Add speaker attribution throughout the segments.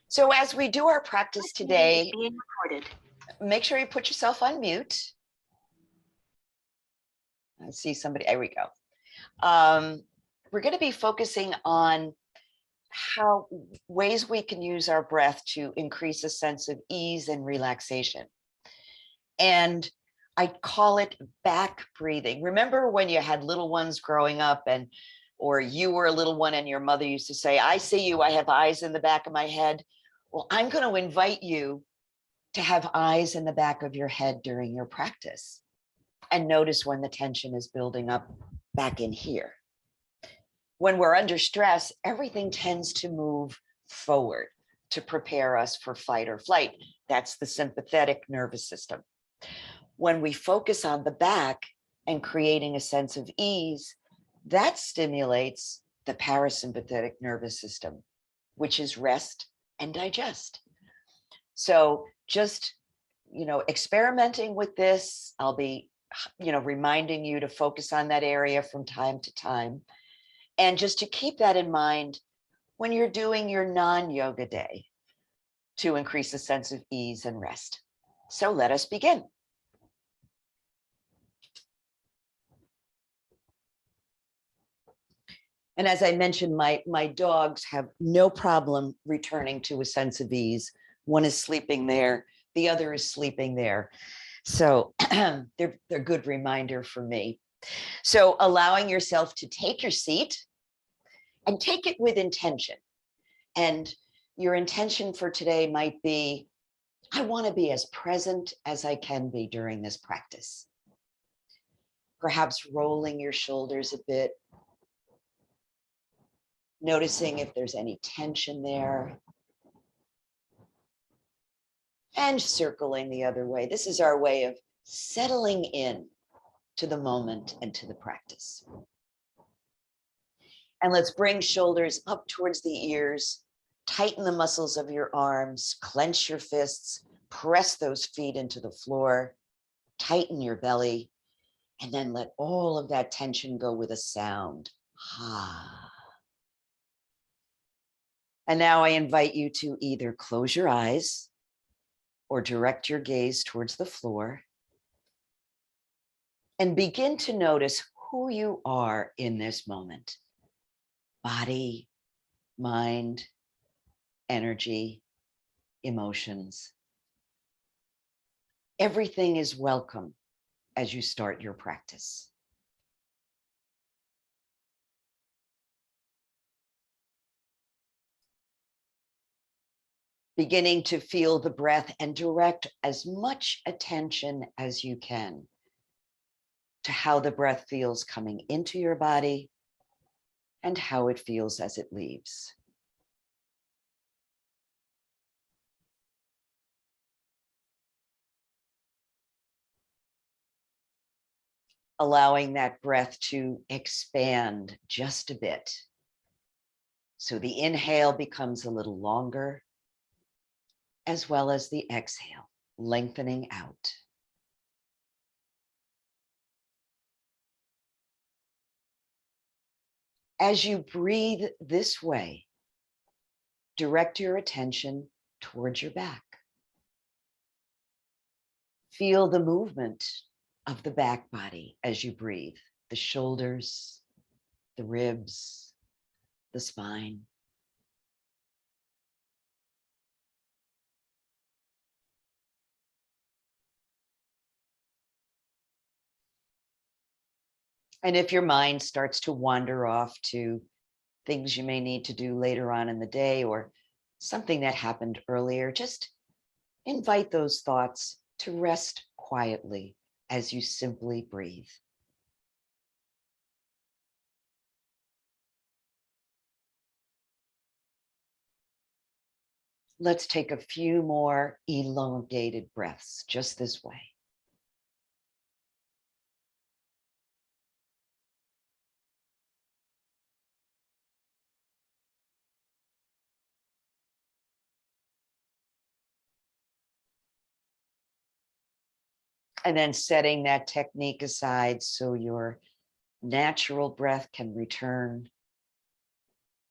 Speaker 1: So as we do our practice today,
Speaker 2: being recorded.
Speaker 1: make sure you put yourself on mute. I see somebody, there we go. We're going to be focusing on how ways we can use our breath to increase a sense of ease and relaxation. And I call it back breathing. Remember when you had little ones growing up or you were a little one and your mother used to say, I see you, I have eyes in the back of my head. Well, I'm going to invite you to have eyes in the back of your head during your practice and notice when the tension is building up back in here. When we're under stress, everything tends to move forward to prepare us for fight or flight. That's the sympathetic nervous system. When we focus on the back and creating a sense of ease, that stimulates the parasympathetic nervous system, which is rest and digest. So just, experimenting with this, I'll be, reminding you to focus on that area from time to time. And just to keep that in mind when you're doing your non-yoga day to increase a sense of ease and rest. So let us begin. And as I mentioned, my dogs have no problem returning to a sense of ease. One is sleeping there, the other is sleeping there. So they're a good reminder for me. So allowing yourself to take your seat and take it with intention. And your intention for today might be, I want to be as present as I can be during this practice. Perhaps rolling your shoulders a bit, noticing if there's any tension there, and circling the other way. This is our way of settling in to the moment and to the practice. And let's bring shoulders up towards the ears, tighten the muscles of your arms, clench your fists, press those feet into the floor, tighten your belly, and then let all of that tension go with a sound. Ha. And now I invite you to either close your eyes or direct your gaze towards the floor and begin to notice who you are in this moment. Body, mind, energy, emotions. Everything is welcome as you start your practice. Beginning to feel the breath and direct as much attention as you can to how the breath feels coming into your body and how it feels as it leaves. Allowing that breath to expand just a bit. So the inhale becomes a little longer, as well as the exhale, lengthening out. As you breathe this way, direct your attention towards your back. Feel the movement of the back body as you breathe, the shoulders, the ribs, the spine. And if your mind starts to wander off to things you may need to do later on in the day or something that happened earlier, just invite those thoughts to rest quietly as you simply breathe. Let's take a few more elongated breaths just this way. And then setting that technique aside so your natural breath can return,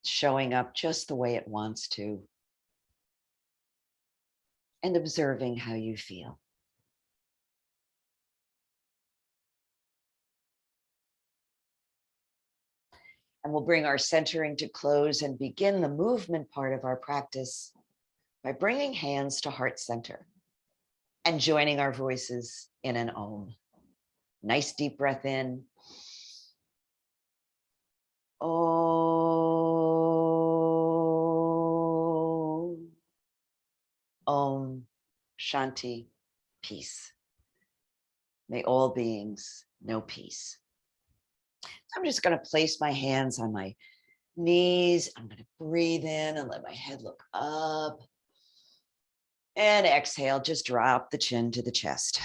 Speaker 1: showing up just the way it wants to. and observing how you feel. And we'll bring our centering to close and begin the movement part of our practice by bringing hands to heart center and joining our voices in an Om. Nice deep breath in. Om. Om. Shanti. Peace. May all beings know peace. I'm just going to place my hands on my knees. I'm going to breathe in and let my head look up. And exhale, just drop the chin to the chest.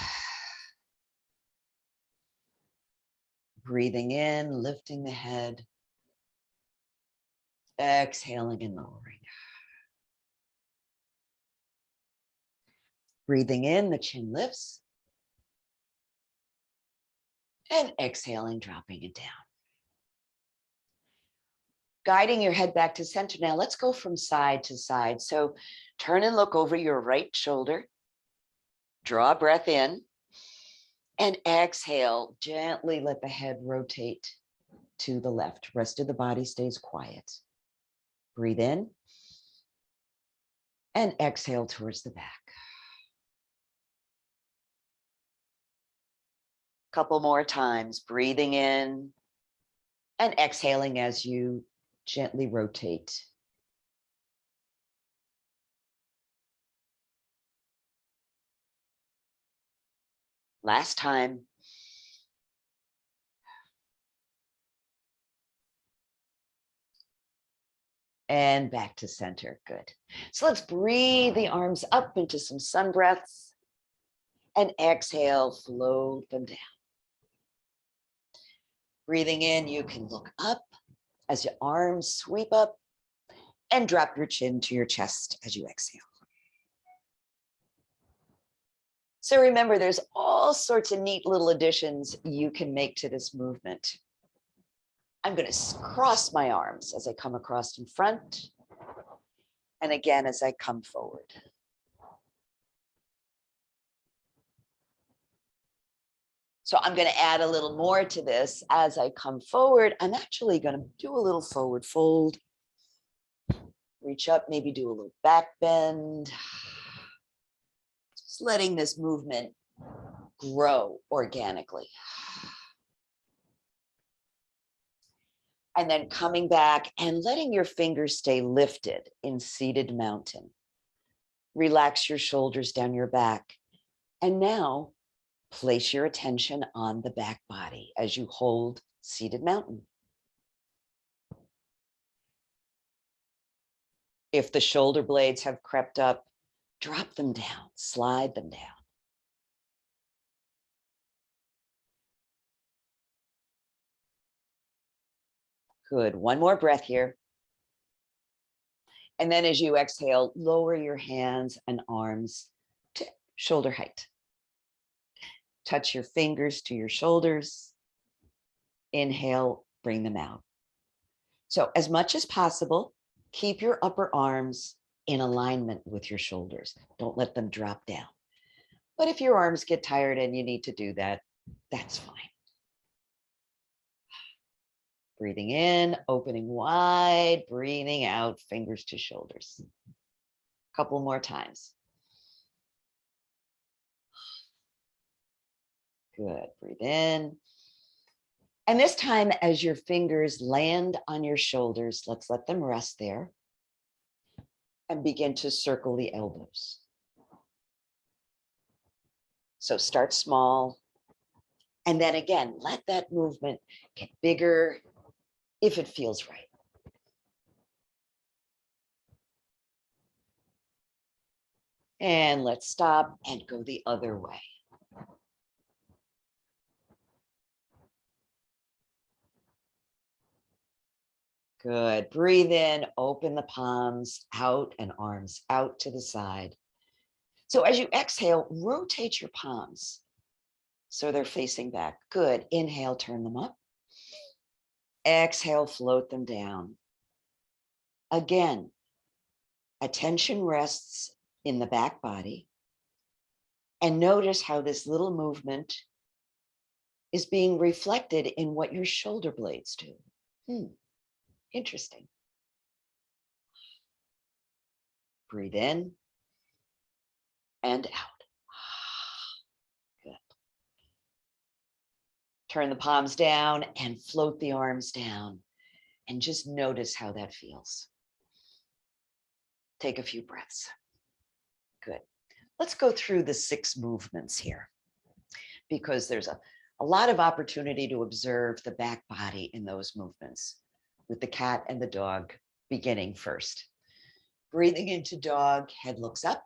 Speaker 1: Breathing in, lifting the head. Exhaling and lowering. Breathing in, the chin lifts. And exhaling, dropping it down. Guiding your head back to center. Now let's go from side to side. So turn and look over your right shoulder. Draw a breath in. And exhale, gently let the head rotate to the left. Rest of the body stays quiet. Breathe in. And exhale towards the back. Couple more times, breathing in and exhaling as you gently rotate. Last time. And back to center. Good. So let's breathe the arms up into some sun breaths and exhale, float them down. Breathing in, you can look up as your arms sweep up and drop your chin to your chest as you exhale. So remember, there's all sorts of neat little additions you can make to this movement. I'm going to cross my arms as I come across in front. And again, as I come forward. So I'm going to add a little more to this as I come forward. I'm actually going to do a little forward fold. Reach up, maybe do a little back bend. Just letting this movement grow organically. And then coming back and letting your fingers stay lifted in seated mountain. Relax your shoulders down your back. And now place your attention on the back body as you hold seated mountain. If the shoulder blades have crept up, drop them down, slide them down. Good. One more breath here. And then as you exhale, lower your hands and arms to shoulder height. Touch your fingers to your shoulders. Inhale, bring them out. So as much as possible, keep your upper arms in alignment with your shoulders. Don't let them drop down. But if your arms get tired and you need to do that, that's fine. Breathing in, opening wide, breathing out, fingers to shoulders. A couple more times. Good. Breathe in. And this time, as your fingers land on your shoulders, let's let them rest there and begin to circle the elbows. So start small. And then again, let that movement get bigger if it feels right. And let's stop and go the other way. Good. Breathe in, open the palms out and arms out to the side. So as you exhale, rotate your palms so they're facing back. Good. Inhale, turn them up. Exhale, float them down. Again, attention rests in the back body. And notice how this little movement is being reflected in what your shoulder blades do. Interesting. Breathe in and out. Good. Turn the palms down and float the arms down, and just notice how that feels. Take a few breaths. Good. Let's go through the 6 movements here, because there's a lot of opportunity to observe the back body in those movements, with the cat and the dog beginning first. Breathing into dog, head looks up,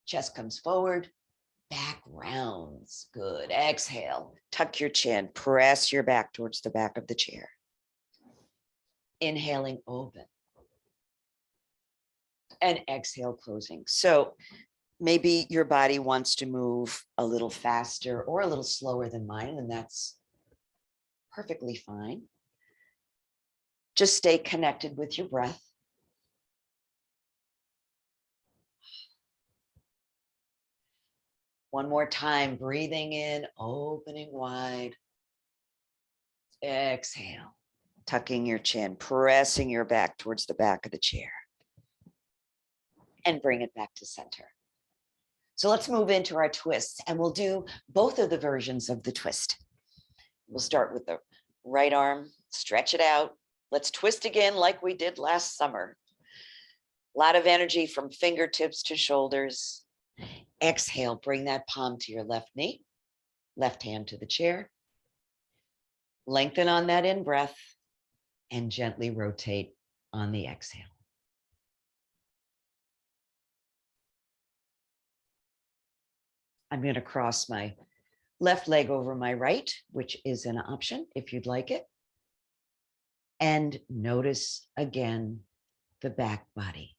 Speaker 1: chest comes forward, back rounds. Good. Exhale, tuck your chin, press your back towards the back of the chair. Inhaling, open. And exhale, closing. So maybe your body wants to move a little faster or a little slower than mine, and that's perfectly fine. Just stay connected with your breath. One more time, breathing in, opening wide. Exhale, tucking your chin, pressing your back towards the back of the chair. And bring it back to center. So let's move into our twists, and we'll do both of the versions of the twist. We'll start with the right arm, stretch it out. Let's twist again like we did last summer. A lot of energy from fingertips to shoulders. Exhale, bring that palm to your left knee, left hand to the chair. Lengthen on that in-breath and gently rotate on the exhale. I'm going to cross my left leg over my right, which is an option if you'd like it. And notice again the back body.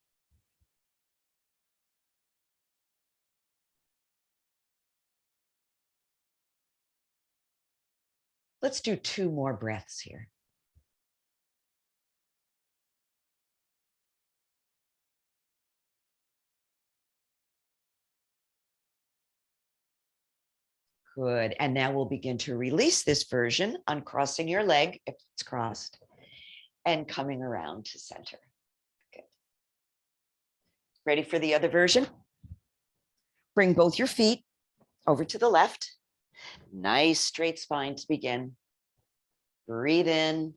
Speaker 1: Let's do 2 more breaths here. Good. And now we'll begin to release this version, uncrossing your leg if it's crossed, and coming around to center. Good. Ready for the other version? Bring both your feet over to the left. Nice straight spine to begin. Breathe in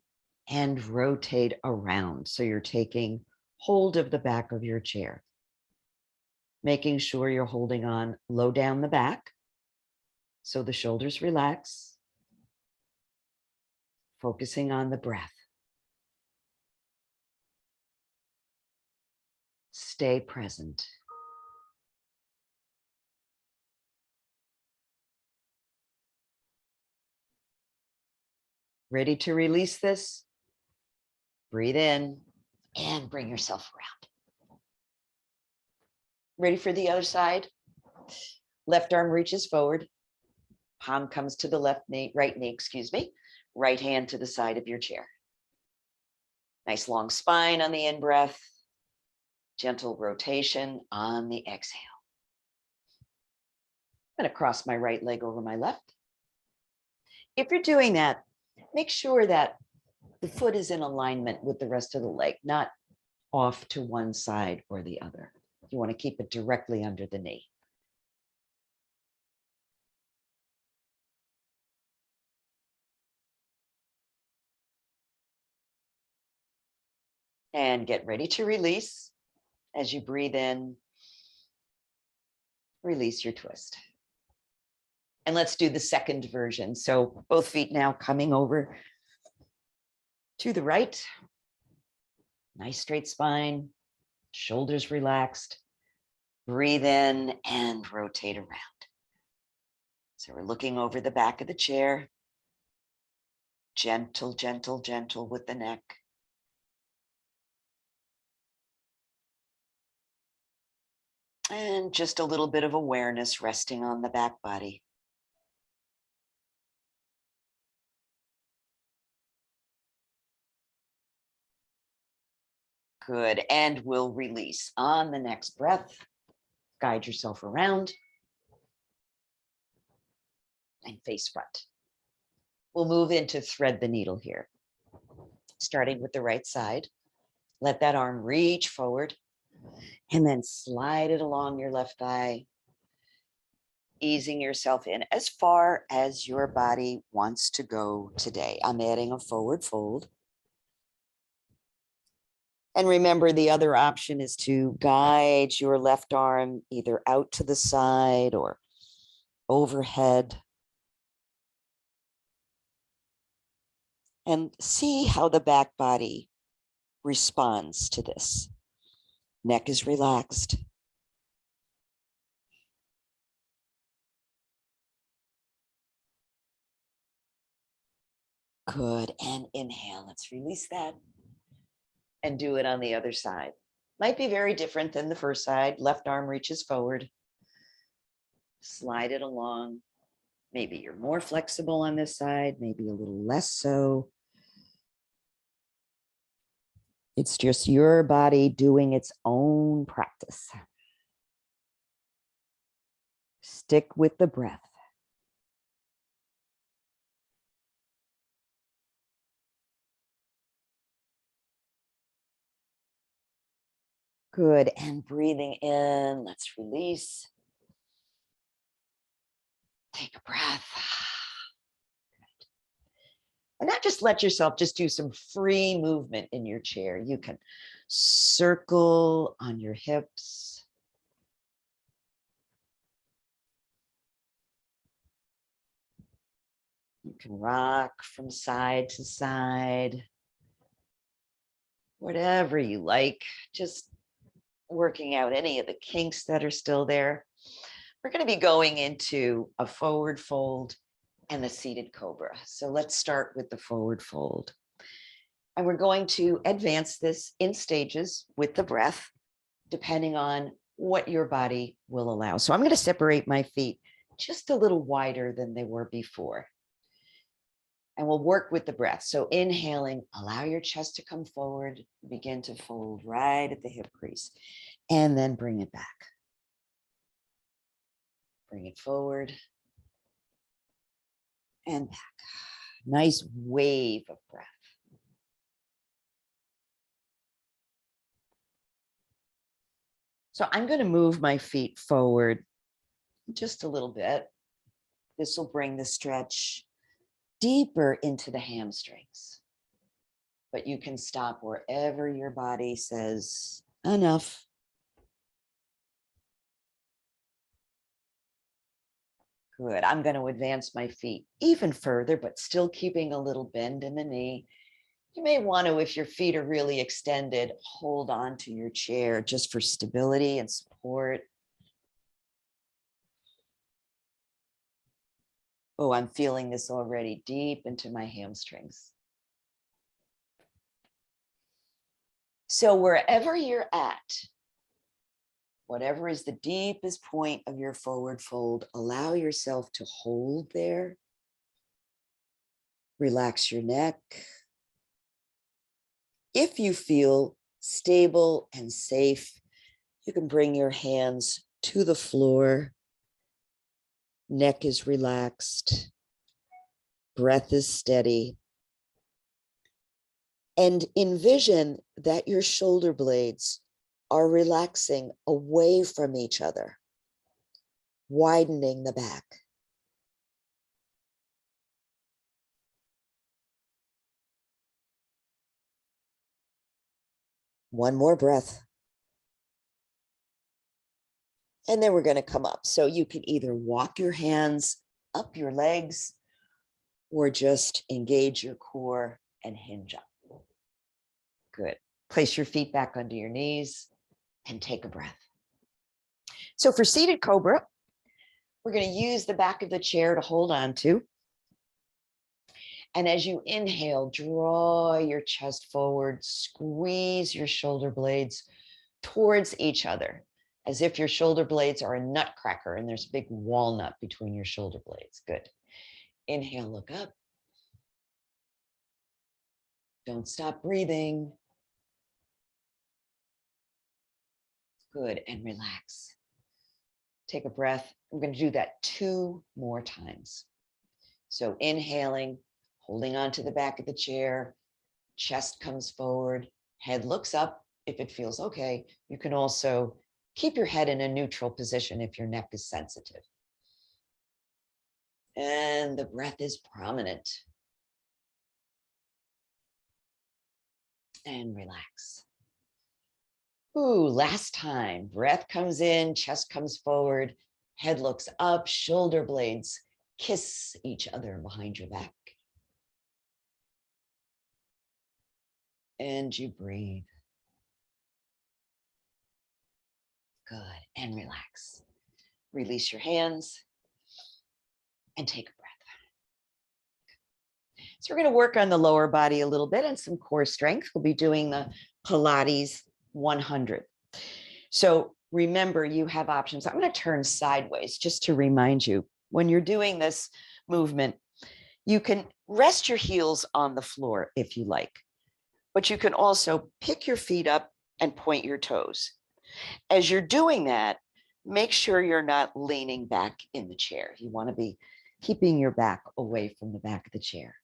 Speaker 1: and rotate around. So you're taking hold of the back of your chair, making sure you're holding on low down the back so the shoulders relax, focusing on the breath. Stay present. Ready to release this? Breathe in and bring yourself around. Ready for the other side? Left arm reaches forward. Palm comes to the left knee, right knee, excuse me. Right hand to the side of your chair. Nice long spine on the in-breath. Gentle rotation on the exhale. I'm going to cross my right leg over my left. If you're doing that, make sure that the foot is in alignment with the rest of the leg, not off to one side or the other. You want to keep it directly under the knee. And get ready to release. As you breathe in, release your twist. And let's do the second version. So both feet now coming over to the right. Nice straight spine, shoulders relaxed. Breathe in and rotate around. So we're looking over the back of the chair. Gentle, gentle, gentle with the neck. And just a little bit of awareness resting on the back body. Good. And we'll release on the next breath. Guide yourself around and face front. We'll move into thread the needle here. Starting with the right side. Let that arm reach forward and then slide it along your left thigh, easing yourself in as far as your body wants to go today. I'm adding a forward fold. And remember, the other option is to guide your left arm either out to the side or overhead. And see how the back body responds to this. Neck is relaxed. Good. And inhale. Let's release that. And do it on the other side. Might be very different than the first side. Left arm reaches forward. Slide it along. Maybe you're more flexible on this side, maybe a little less so. It's just your body doing its own practice. Stick with the breath. Good. And breathing in, let's release. Take a breath. Good. And not just let yourself just do some free movement in your chair. You can circle on your hips. You can rock from side to side. Whatever you like, just working out any of the kinks that are still there. We're going to be going into a forward fold and a seated cobra. So let's start with the forward fold. And we're going to advance this in stages with the breath, depending on what your body will allow. So I'm going to separate my feet just a little wider than they were before. And we'll work with the breath. So inhaling, allow your chest to come forward, begin to fold right at the hip crease, and then bring it back. Bring it forward and back. Nice wave of breath. So I'm going to move my feet forward just a little bit. This will bring the stretch deeper into the hamstrings. But you can stop wherever your body says enough. Good. I'm going to advance my feet even further, but still keeping a little bend in the knee. You may want to, if your feet are really extended, hold on to your chair just for stability and support. Oh, I'm feeling this already deep into my hamstrings. So wherever you're at, whatever is the deepest point of your forward fold, allow yourself to hold there. Relax your neck. If you feel stable and safe, you can bring your hands to the floor. Neck is relaxed. Breath is steady. And envision that your shoulder blades are relaxing away from each other, widening the back. One more breath. And then we're going to come up. So you can either walk your hands up your legs or just engage your core and hinge up. Good. Place your feet back under your knees and take a breath. So for seated cobra, we're going to use the back of the chair to hold on to. And as you inhale, draw your chest forward, squeeze your shoulder blades towards each other, as if your shoulder blades are a nutcracker and there's a big walnut between your shoulder blades. Good. Inhale, look up. Don't stop breathing. Good, and relax. Take a breath. I'm going to do that 2 more times. So inhaling, holding on to the back of the chair, chest comes forward, head looks up. If it feels okay, you can also keep your head in a neutral position if your neck is sensitive. And the breath is prominent. And relax. Ooh, last time. Breath comes in, chest comes forward, head looks up, shoulder blades kiss each other behind your back. And you breathe. Good, and relax. Release your hands and take a breath. So we're going to work on the lower body a little bit and some core strength. We'll be doing the Pilates 100. So remember, you have options. I'm going to turn sideways just to remind you, when you're doing this movement, you can rest your heels on the floor if you like, but you can also pick your feet up and point your toes. As you're doing that, make sure you're not leaning back in the chair. You want to be keeping your back away from the back of the chair.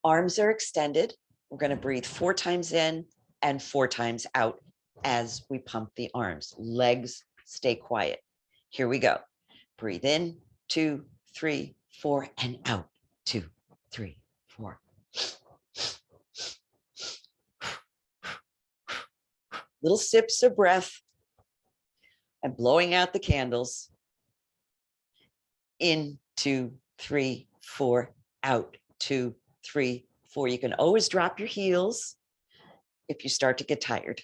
Speaker 1: Arms are extended. We're going to breathe 4 times in and 4 times out as we pump the arms. Legs stay quiet. Here we go. Breathe in, 2, 3, 4, and out. 2, 3, 4. Little sips of breath and blowing out the candles. In, 2, 3, 4, out, 2, 3, 4. You can always drop your heels if you start to get tired.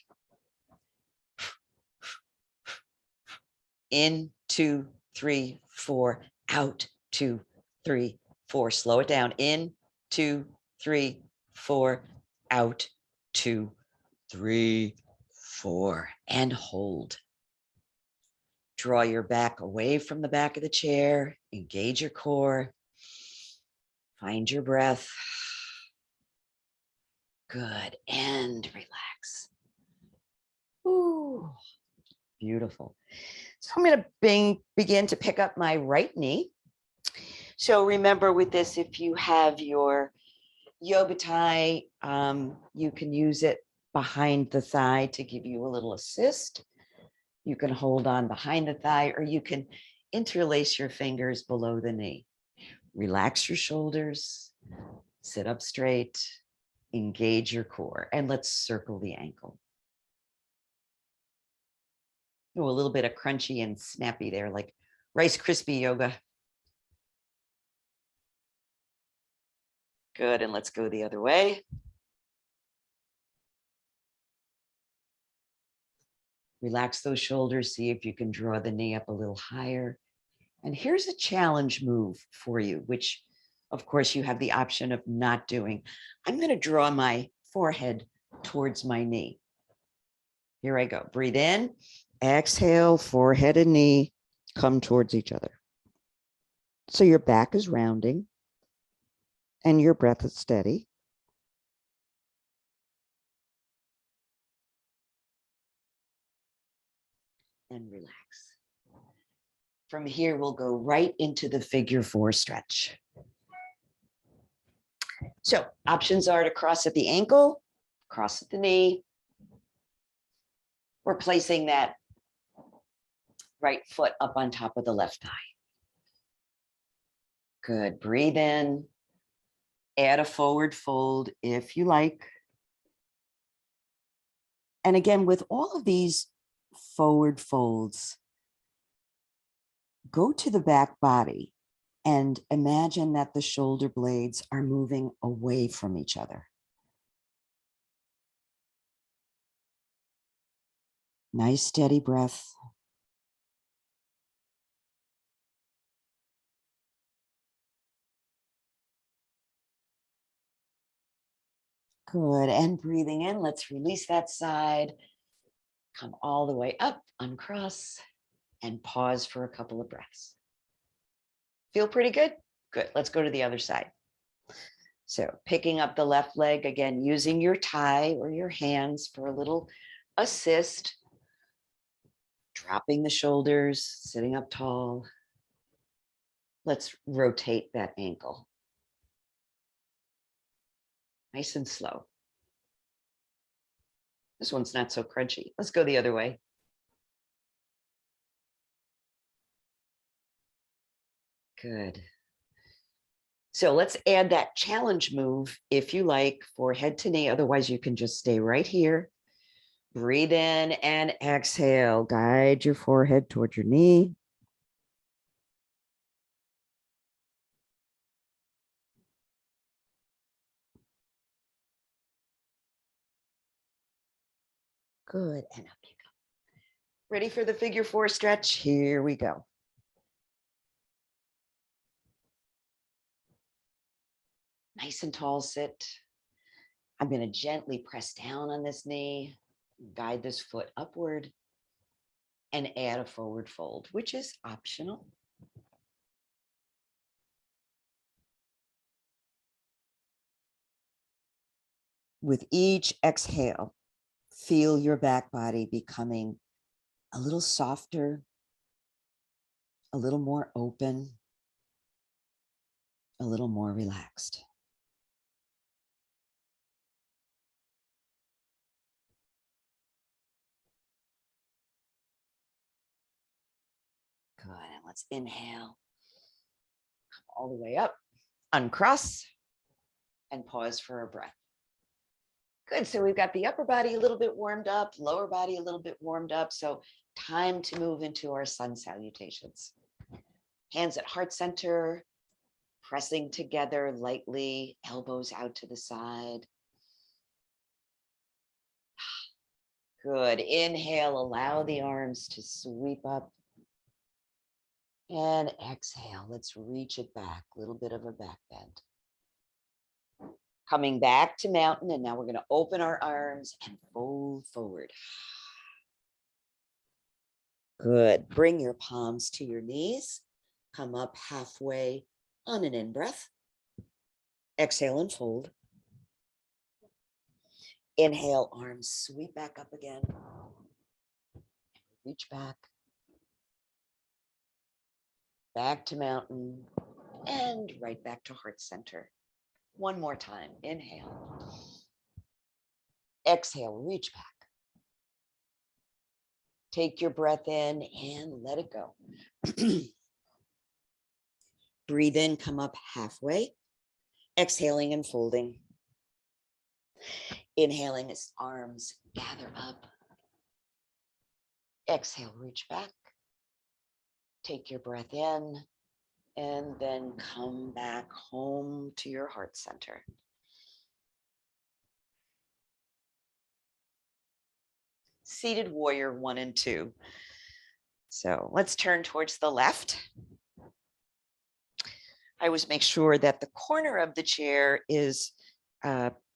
Speaker 1: In, 2, 3, 4, out, 2, 3, 4. Slow it down. In, 2, 3, 4, out, 2, 3, 4, and hold. Draw your back away from the back of the chair. Engage your core. Find your breath. Good, and relax. Ooh, beautiful. So I'm going to begin to pick up my right knee. So remember with this, if you have your yoga tie, you can use it behind the thigh to give you a little assist. You can hold on behind the thigh, or you can interlace your fingers below the knee. Relax your shoulders, sit up straight, engage your core, and let's circle the ankle. Oh, a little bit of crunchy and snappy there, like Rice Krispie yoga. Good, and let's go the other way. Relax those shoulders, see if you can draw the knee up a little higher. And here's a challenge move for you, which of course you have the option of not doing. I'm going to draw my forehead towards my knee. Here I go. Breathe in, exhale, forehead and knee come towards each other. So your back is rounding and your breath is steady. And relax. From here, we'll go right into the figure 4 stretch. So options are to cross at the ankle, cross at the knee. We're placing that right foot up on top of the left thigh. Good. Breathe in. Add a forward fold if you like. And again, with all of these forward folds, go to the back body and imagine that the shoulder blades are moving away from each other. Nice steady breath. Good, and breathing in, let's release that side. Come all the way up, uncross, and pause for a couple of breaths. Feel pretty good? Good, let's go to the other side. So picking up the left leg, again, using your tie or your hands for a little assist. Dropping the shoulders, sitting up tall. Let's rotate that ankle. Nice and slow. This one's not so crunchy. Let's go the other way. Good. So let's add that challenge move if you like for head to knee. Otherwise, you can just stay right here. Breathe in and exhale. Guide your forehead toward your knee. Good. And up you go. Ready for the figure four stretch? Here we go. Nice and tall sit. I'm going to gently press down on this knee, guide this foot upward, and add a forward fold, which is optional. With each exhale, feel your back body becoming a little softer, a little more open, a little more relaxed. Good. And let's inhale all the way up, uncross, and pause for a breath. Good. So we've got the upper body a little bit warmed up, lower body a little bit warmed up. So time to move into our sun salutations. Hands at heart center, pressing together lightly, elbows out to the side. Good. Inhale, allow the arms to sweep up. And exhale, let's reach it back, a little bit of a back bend. Coming back to mountain, and now we're going to open our arms and fold forward. Good. Bring your palms to your knees. Come up halfway on an in-breath. Exhale and fold. Inhale, arms sweep back up again. Reach back. Back to mountain and right back to heart center. One more time. Inhale. Exhale, reach back. Take your breath in and let it go. Breathe in, come up halfway. Exhaling and folding. Inhaling as arms gather up. Exhale, reach back. Take your breath in and then come back home to your heart center. Seated warrior 1 and 2. So let's turn towards the left. I always make sure that the corner of the chair is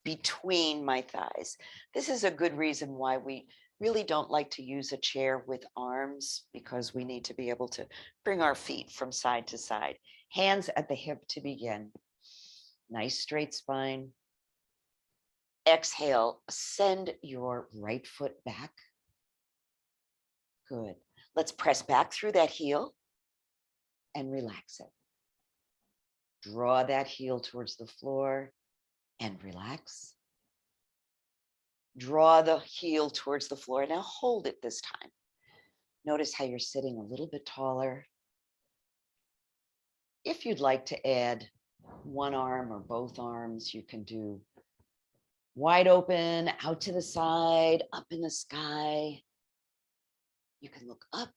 Speaker 1: between my thighs. This is a good reason why we really don't like to use a chair with arms, because we need to be able to bring our feet from side to side. Hands at the hip to begin. Nice straight spine. Exhale, send your right foot back. Good. Let's press back through that heel and relax it. Draw that heel towards the floor and relax. Draw the heel towards the floor. Now hold it this time. Notice how you're sitting a little bit taller. If you'd like to add one arm or both arms, you can do wide open, out to the side, up in the sky. You can look up.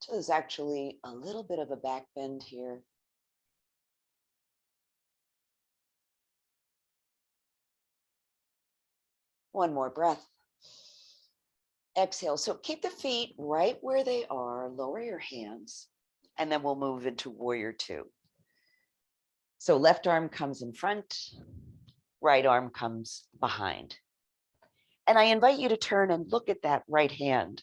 Speaker 1: So there's actually a little bit of a back bend here. One more breath. Exhale. So keep the feet right where they are. Lower your hands, and then we'll move into warrior 2. So left arm comes in front, right arm comes behind. And I invite you to turn and look at that right hand.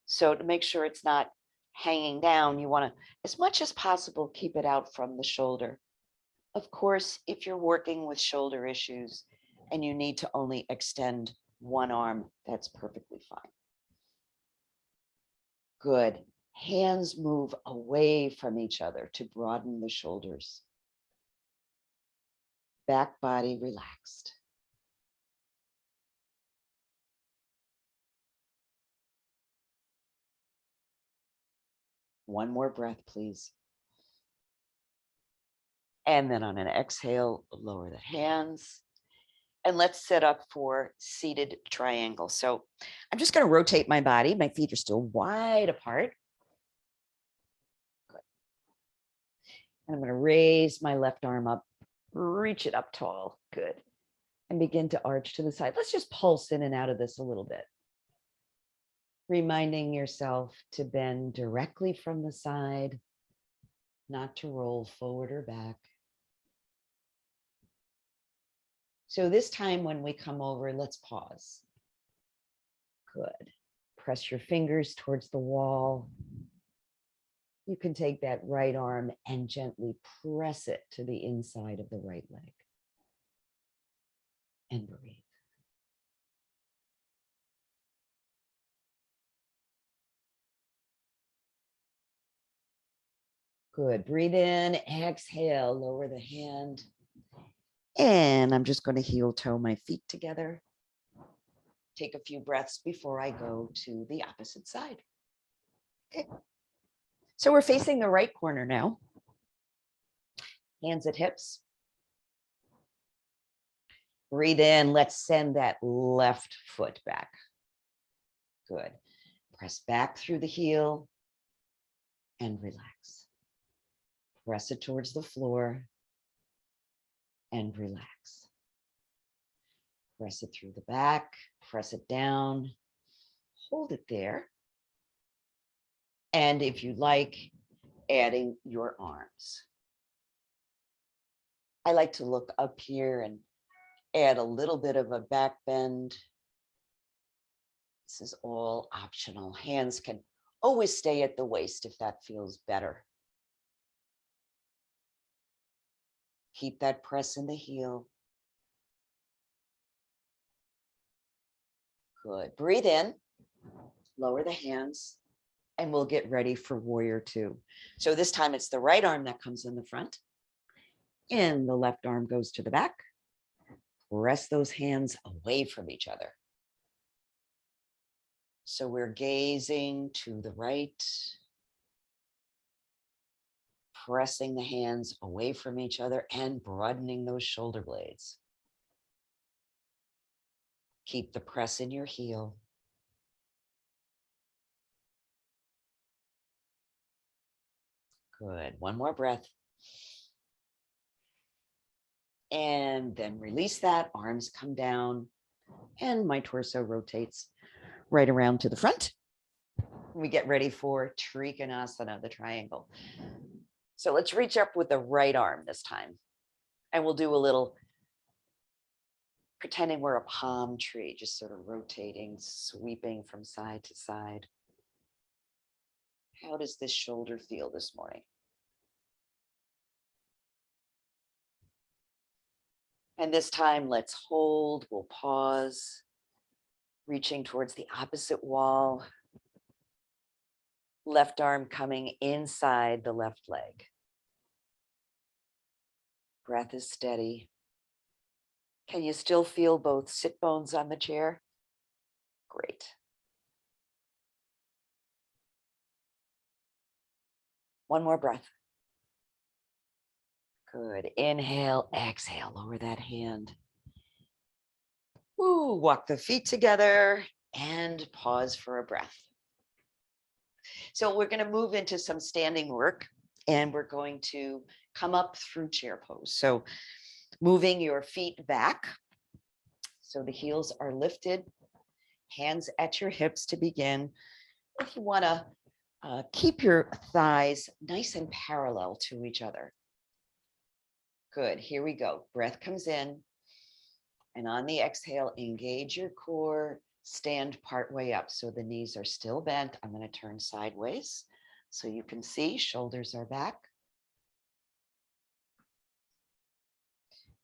Speaker 1: So to make sure it's not hanging down, you want to, as much as possible, keep it out from the shoulder. Of course, if you're working with shoulder issues and you need to only extend one arm, that's perfectly fine. Good. Hands move away from each other to broaden the shoulders. Back body relaxed. One more breath, please. And then on an exhale, lower the hands. And let's set up for seated triangle. So I'm just going to rotate my body. My feet are still wide apart. Good. And I'm going to raise my left arm up, reach it up tall. Good. And begin to arch to the side. Let's just pulse in and out of this a little bit. Reminding yourself to bend directly from the side, not to roll forward or back. So this time when we come over, let's pause. Good. Press your fingers towards the wall. You can take that right arm and gently press it to the inside of the right leg. And breathe. Good. Breathe in, exhale, lower the hand. And I'm just going to heel toe my feet together. Take a few breaths before I go to the opposite side. Okay. So we're facing the right corner now. Hands at hips. Breathe in. Let's send that left foot back. Good. Press back through the heel and relax. Press it towards the floor and relax. Press it through the back, press it down, hold it there. And if you like, adding your arms. I like to look up here and add a little bit of a back bend. This is all optional. Hands can always stay at the waist if that feels better. Keep that press in the heel. Good. Breathe in, lower the hands, and we'll get ready for warrior two. So this time it's the right arm that comes in the front and the left arm goes to the back. Press those hands away from each other. So we're gazing to the right, pressing the hands away from each other and broadening those shoulder blades. Keep the press in your heel. Good. One more breath. And then release that. Arms come down and my torso rotates right around to the front. We get ready for Trikonasana, the triangle. So let's reach up with the right arm this time. And we'll do a little pretending we're a palm tree, just sort of rotating, sweeping from side to side. How does this shoulder feel this morning? And this time, let's hold, we'll pause, reaching towards the opposite wall. Left arm coming inside the left leg. Breath is steady. Can you still feel both sit bones on the chair? Great. One more breath. Good. Inhale, exhale, lower that hand. Woo, walk the feet together and pause for a breath. So we're going to move into some standing work and we're going to come up through chair pose. So moving your feet back. So the heels are lifted, hands at your hips to begin. If you want to keep your thighs nice and parallel to each other. Good. Here we go. Breath comes in. And on the exhale, engage your core, stand part way up. So the knees are still bent. I'm going to turn sideways so you can see shoulders are back.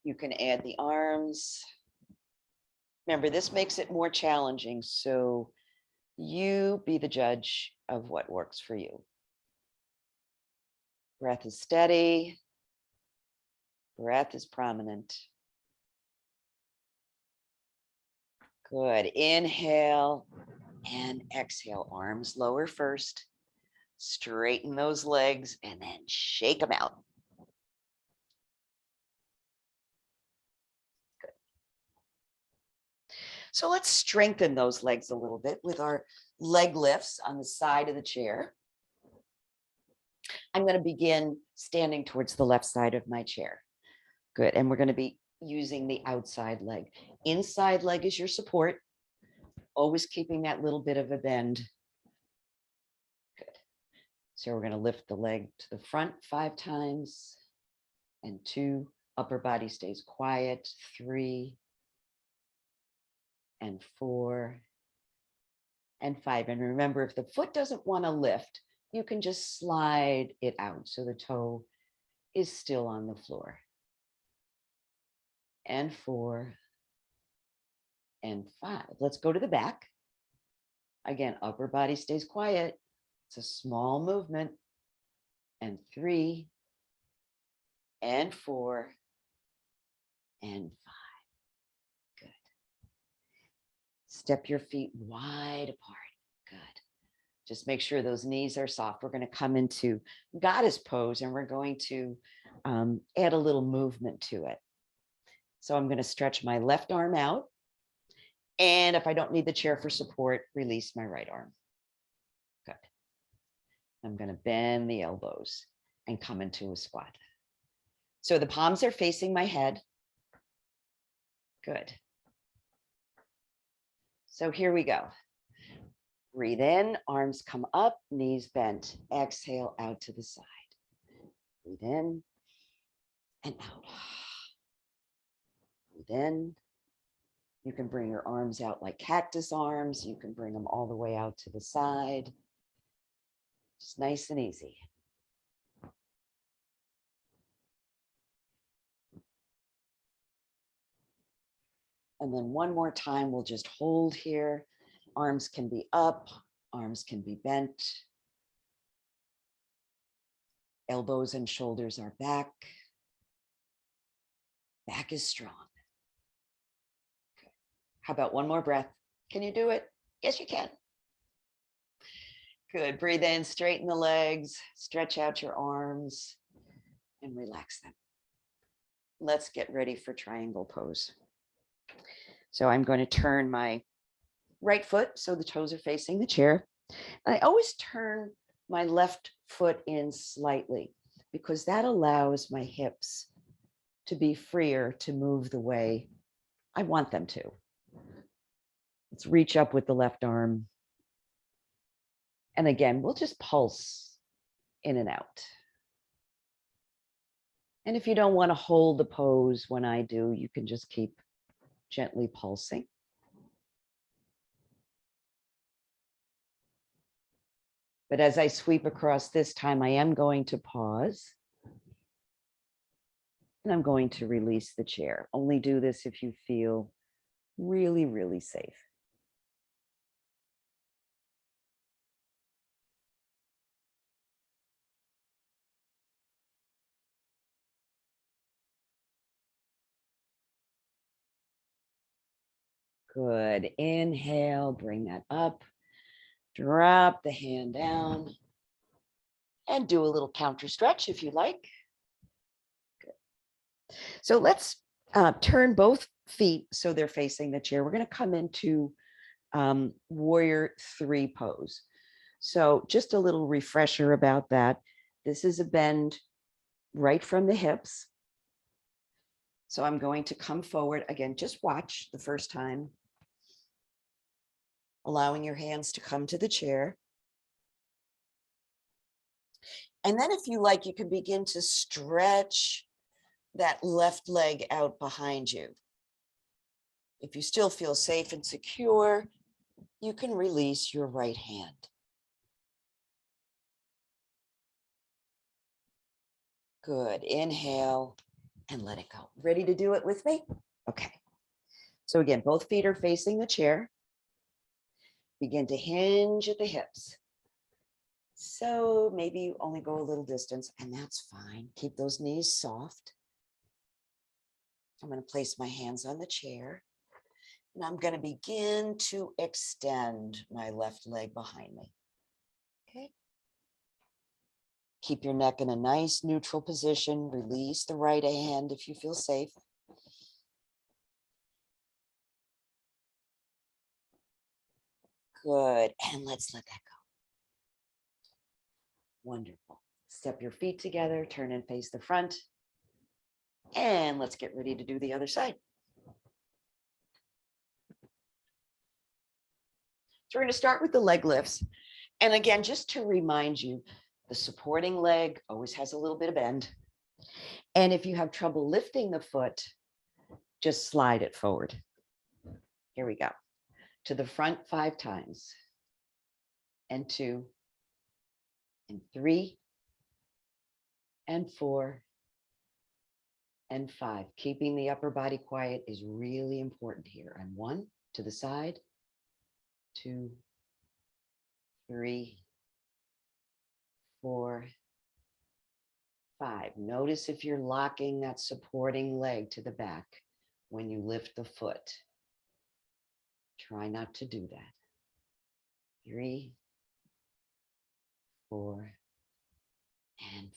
Speaker 1: You can add the arms. Remember, this makes it more challenging, so you be the judge of what works for you. Breath is steady. Breath is prominent. Good. Inhale and exhale. Arms lower first. Straighten those legs and then shake them out. Good. So let's strengthen those legs a little bit with our leg lifts on the side of the chair. I'm going to begin standing towards the left side of my chair. Good. And we're going to be using the outside leg. Inside leg is your support. Always keeping that little bit of a bend. Good. So we're going to lift the leg to the front 5 times and 2. Upper body stays quiet. 3 and 4 and 5. And remember, if the foot doesn't want to lift, you can just slide it out so the toe is still on the floor. And 4 and 5. Let's go to the back. Again, upper body stays quiet. It's a small movement. And 3 and 4 and 5. Good. Step your feet wide apart. Good. Just make sure those knees are soft. We're going to come into goddess pose and we're going to add a little movement to it. So I'm going to stretch my left arm out. And if I don't need the chair for support, release my right arm. Good. I'm going to bend the elbows and come into a squat. So the palms are facing my head. Good. So here we go. Breathe in, arms come up, knees bent. Exhale out to the side. Breathe in and out. Breathe in. You can bring your arms out like cactus arms. You can bring them all the way out to the side. Just nice and easy. And then one more time, we'll just hold here. Arms can be up, arms can be bent. Elbows and shoulders are back. Back is strong. Okay. How about one more breath? Can you do it? Yes, you can. Good. Breathe in, straighten the legs, stretch out your arms, and relax them. Let's get ready for triangle pose. So I'm going to turn my right foot so the toes are facing the chair. I always turn my left foot in slightly because that allows my hips to be freer to move the way I want them to. Let's reach up with the left arm. And again, we'll just pulse in and out. And if you don't want to hold the pose when I do, you can just keep gently pulsing. But as I sweep across this time, I am going to pause. And I'm going to release the chair. Only do this if you feel really, really safe. Good. Inhale, bring that up. Drop the hand down. And do a little counter stretch if you like. Good. So let's turn both feet so they're facing the chair. We're going to come into warrior 3 pose. So just a little refresher about that. This is a bend right from the hips. So I'm going to come forward again, just watch the first time, allowing your hands to come to the chair. And then if you like, you can begin to stretch that left leg out behind you. If you still feel safe and secure, you can release your right hand. Good. Inhale and let it go. Ready to do it with me? Okay. So again, both feet are facing the chair. Begin to hinge at the hips. So maybe you only go a little distance, and that's fine. Keep those knees soft. I'm going to place my hands on the chair, and I'm going to begin to extend my left leg behind me. Okay. Keep your neck in a nice neutral position. Release the right hand if you feel safe. Good. And let's let that go. Wonderful. Step your feet together, turn and face the front. And let's get ready to do the other side. So we're going to start with the leg lifts. And again, just to remind you, the supporting leg always has a little bit of bend. And if you have trouble lifting the foot, just slide it forward. Here we go. To the front 5 times. And 2, and 3, and 4, and 5. Keeping the upper body quiet is really important here. And 1, to the side, 2, 3, 4, 5. Notice if you're locking that supporting leg to the back when you lift the foot. Try not to do that. 3, 4, and 5.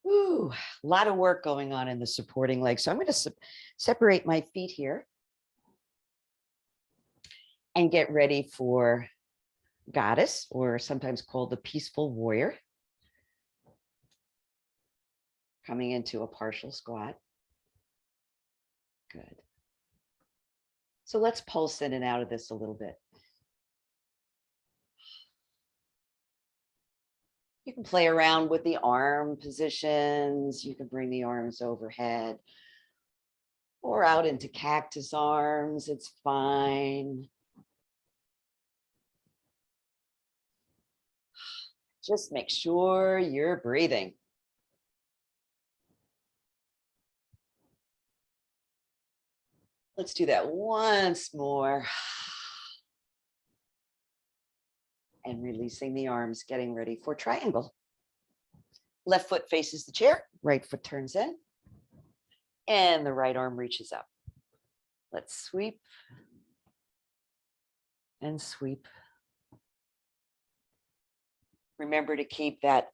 Speaker 1: Good. Ooh, a lot of work going on in the supporting leg. So I'm going to separate my feet here and get ready for goddess, or sometimes called the peaceful warrior. Coming into a partial squat. Good. So let's pulse in and out of this a little bit. You can play around with the arm positions. You can bring the arms overhead or out into cactus arms. It's fine. Just make sure you're breathing. Let's do that once more. And releasing the arms, getting ready for triangle. Left foot faces the chair, right foot turns in, and the right arm reaches up. Let's sweep and sweep. Remember to keep that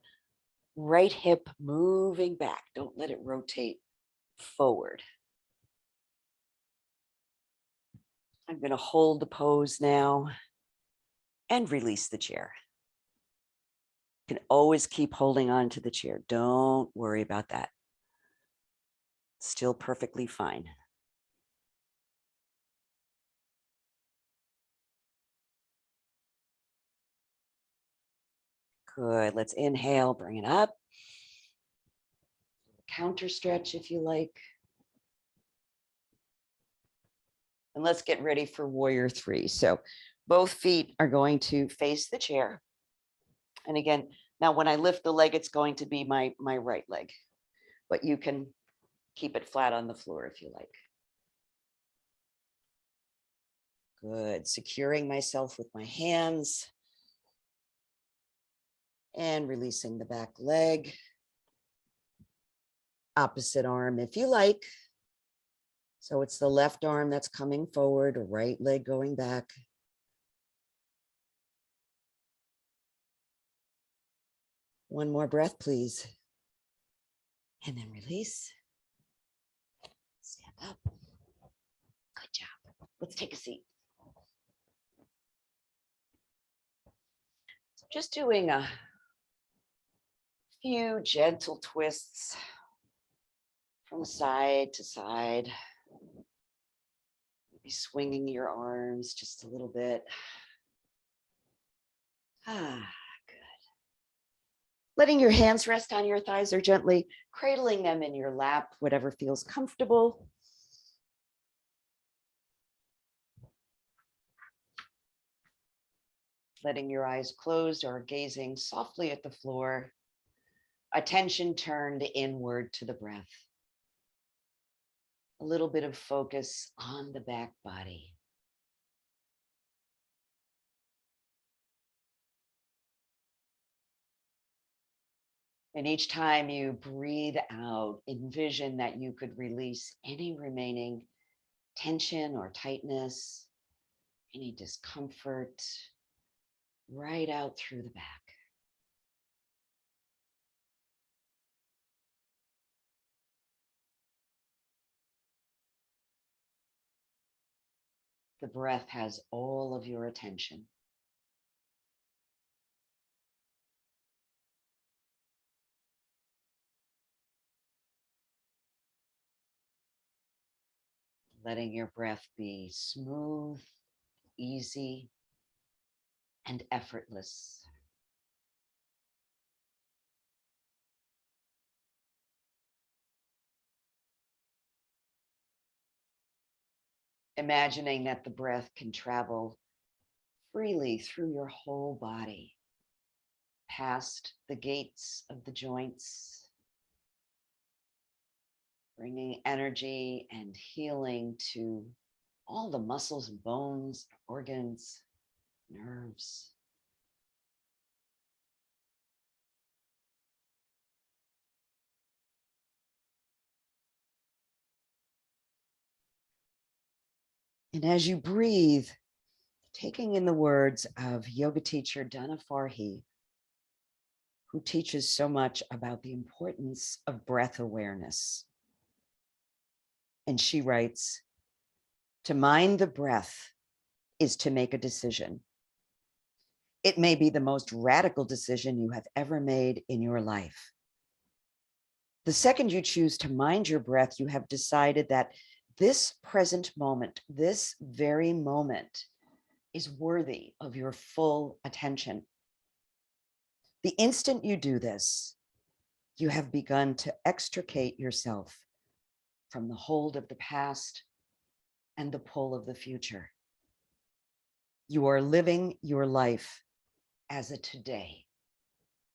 Speaker 1: right hip moving back. Don't let it rotate forward. I'm going to hold the pose now and release the chair. You can always keep holding on to the chair. Don't worry about that. Still perfectly fine. Good. Let's inhale, bring it up. Counter stretch if you like. And let's get ready for warrior 3. So both feet are going to face the chair. And again, now when I lift the leg, it's going to be my right leg, but you can keep it flat on the floor if you like. Good. Securing myself with my hands and releasing the back leg. Opposite arm if you like. So it's the left arm that's coming forward, right leg going back. One more breath, please. And then release. Stand up. Good job. Let's take a seat. So just doing a few gentle twists from side to side. Maybe swinging your arms just a little bit. Good. Letting your hands rest on your thighs or gently cradling them in your lap, whatever feels comfortable. Letting your eyes closed or gazing softly at the floor. Attention turned inward to the breath. a little bit of focus on the back body. And each time you breathe out, envision that you could release any remaining tension or tightness, any discomfort, right out through the back. The breath has all of your attention. Letting your breath be smooth, easy, and effortless. Imagining that the breath can travel freely through your whole body, past the gates of the joints, bringing energy and healing to all the muscles and bones, organs, nerves. And as you breathe, taking in the words of yoga teacher Dana Farhi, who teaches so much about the importance of breath awareness. And she writes, to mind the breath is to make a decision. It may be the most radical decision you have ever made in your life. The second you choose to mind your breath, you have decided that this present moment, this very moment, is worthy of your full attention. The instant you do this, you have begun to extricate yourself from the hold of the past and the pull of the future. You are living your life as a today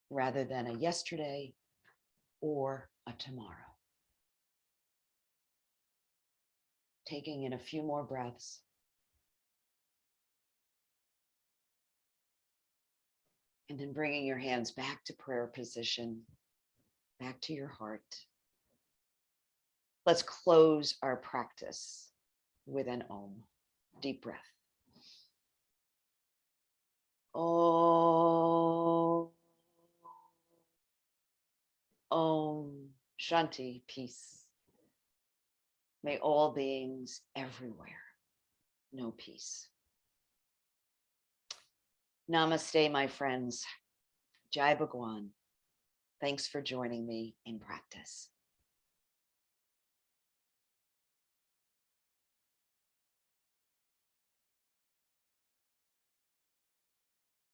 Speaker 1: rather than a yesterday or a tomorrow. Taking in a few more breaths. And then bringing your hands back to prayer position, back to your heart. Let's close our practice with an Om. Deep breath. Om. Om. Shanti. Peace. May all beings everywhere know peace. Namaste, my friends. Jai Bhagwan. Thanks for joining me in practice.